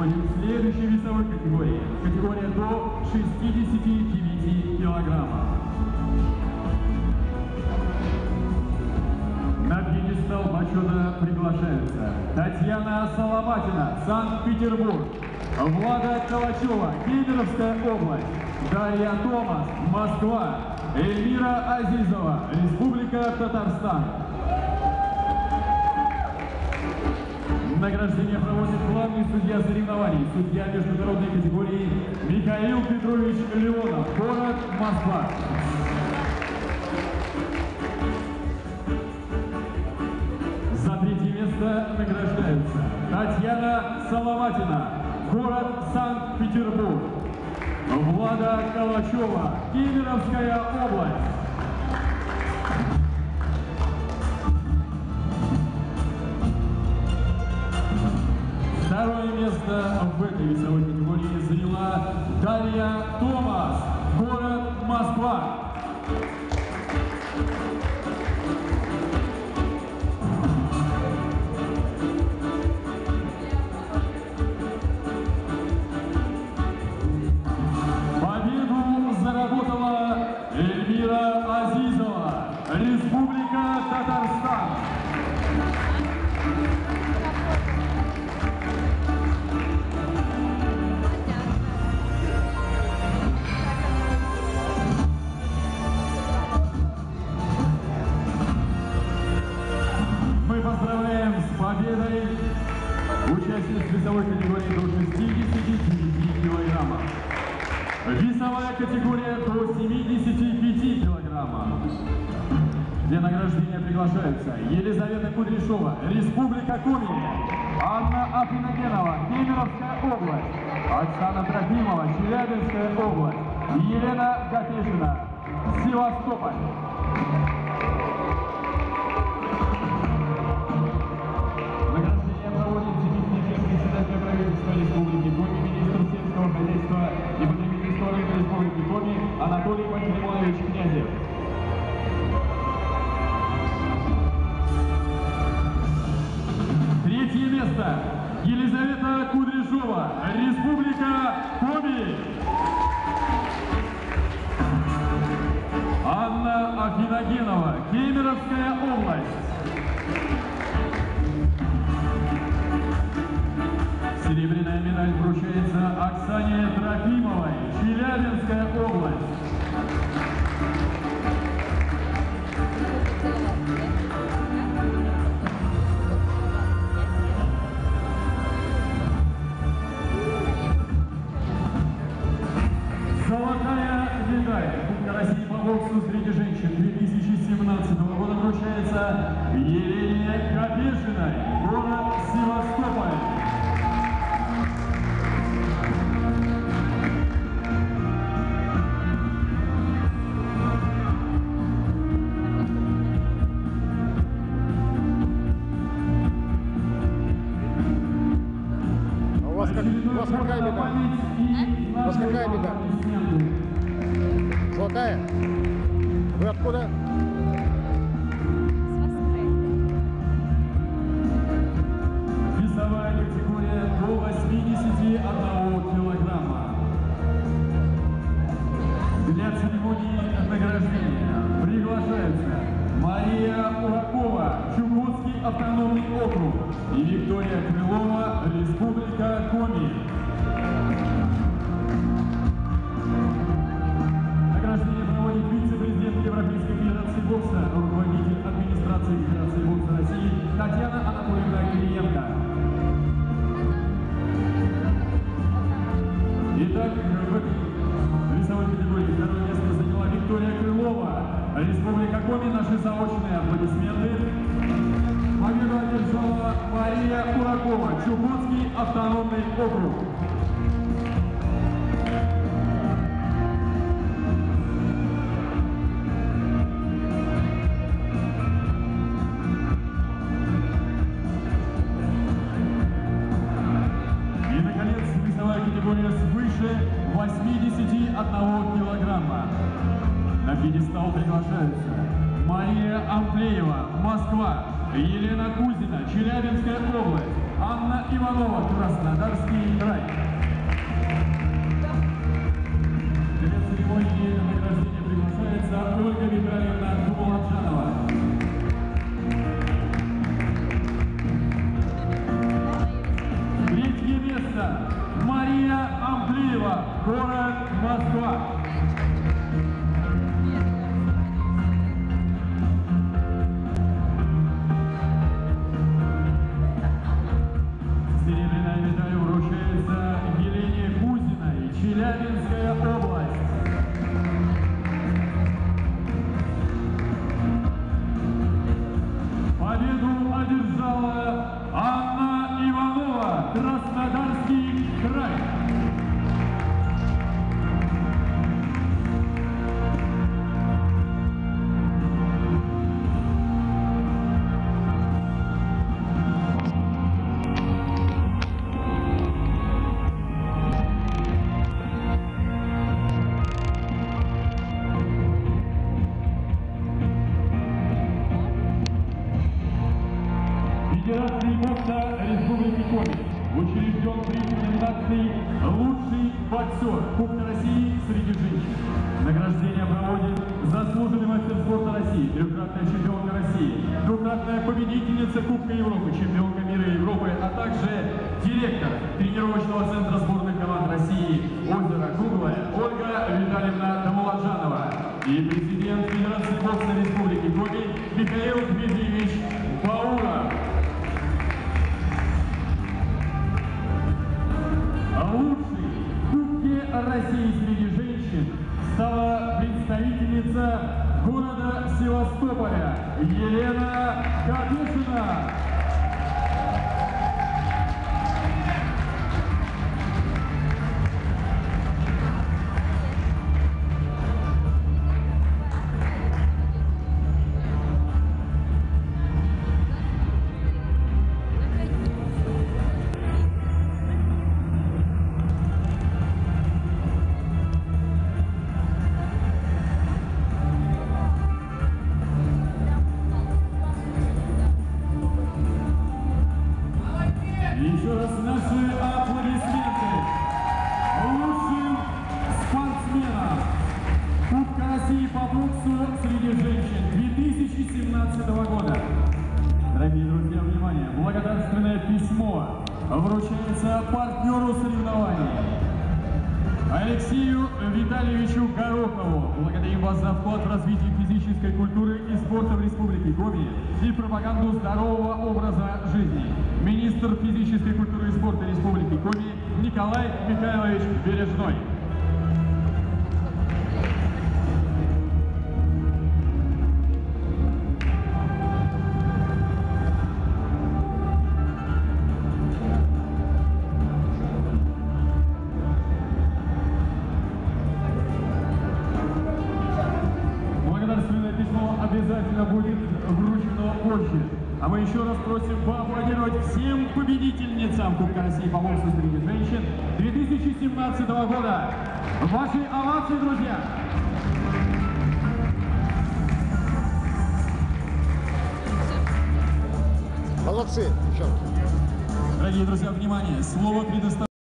переходим к следующей весовой категории. Категория до 69 килограммов. На пьедестал почета приглашаются Татьяна Соломатина, Санкт-Петербург, Влада Калачева, Кемеровская область, Дарья Томас, Москва, Эльмира Азизова, Республика Татарстан. Награждение проводит главный судья соревнований, судья международной категории Михаил Петрович Леонов, город Москва. За третье место награждаются Татьяна Соломатина, город Санкт-Петербург, Влада Калачева, Кемеровская область. Второе место в этой весовой категории заняла Дарья Томас, город Москва. Победу заработала Эльмира Азизова, Республика Татарстан. Поздравляем с победой участниц весовой категории до 69 килограммов. Весовая категория до 75 килограммов. Для награждения приглашаются Елизавета Кудряшова, Республика Коми, Анна Афиногенова, Кемеровская область, Оксана Трофимова, Челябинская область, Елена Гатешина, Севастополь. Правительства Республики Коми, министр сельского хозяйства и потребительского рынка Республики Коми Анатолий Пантелеймонович Князев. Третье место Елизавета Кудряшова, Республика Коми. Анна Афиногенова, Кемеровская область. Серебряная медаль вручается Оксане Трофимовой, Челябинская область. Золотая медаль Кубка России по боксу среди женщин 2017 года вручается Елене Капешиной, город Севастополь. У вас какая медаль? У вас какая медаль? Золотая? Вы откуда? Весовая категория до 81 килограмма. Для церемонии награждения приглашаются Мария Уракова, Чукотский автономный округ, и Виктория Крылова, Республика Коми. Награждение проводит вице-президент Европейской Федерации бокса, руководитель администрации Федерации бокса России Татьяна Анатольевна Кириенко. Итак, в этой весовой категории второе место заняла Виктория Крылова, Республика Коми. Наши заочные аплодисменты. Победу одержала Мария Уракова, Чукотский автономный округ. И, наконец, весовая категория свыше 81 килограмма. На пьедестал приглашаются Мария Амплеева, Москва, Елена Кузина, Челябинская область, Анна Иванова, Краснодарский край. Для церемонии награждения приглашается Ольга Витальевна Думуладжанова. Третье место Мария Амплиева, город Москва. Серебряная медаль вручается Елене Кузиной, Челябинская область. Победу одержала Анна Иванова, Краснодарский край. Федерации бокса Республики Коми учрежден приз номинации «Лучший боксер Кубка России среди женщин». Награждение проводит заслуженный мастер спорта России, трехкратная чемпионка России, двукратная победительница Кубка Европы, чемпионка мира и Европы, а также директор тренировочного центра сборных команд России «Озеро Круглое» Ольга Витальевна Думуладжанова и президент Федерации бокса Республики Коми Михаил Дмитриевич Бауров. Лучшей в Кубке России среди женщин стала представительница города Севастополя Елена Капишина. Еще раз наши аплодисменты лучшим спортсменам Кубка России по боксу среди женщин 2017 года. Дорогие друзья, внимание! Благодарственное письмо вручается партнеру соревнований Алексею Витальевичу Горохову. Благодарим вас за вклад в развитие физической культуры и спорта в Республике Коми и пропаганду здорового образа жизни. Министр физической культуры и спорта Республики Коми Николай Михайлович Бережной. Благодарственное письмо обязательно будет вручено позже. А мы еще раз просим поаплодировать всем победительницам Кубка России по боксу среди женщин 2017 года. Ваши овации, друзья! Молодцы, девчонки. Дорогие друзья, внимание! Слово предоставляется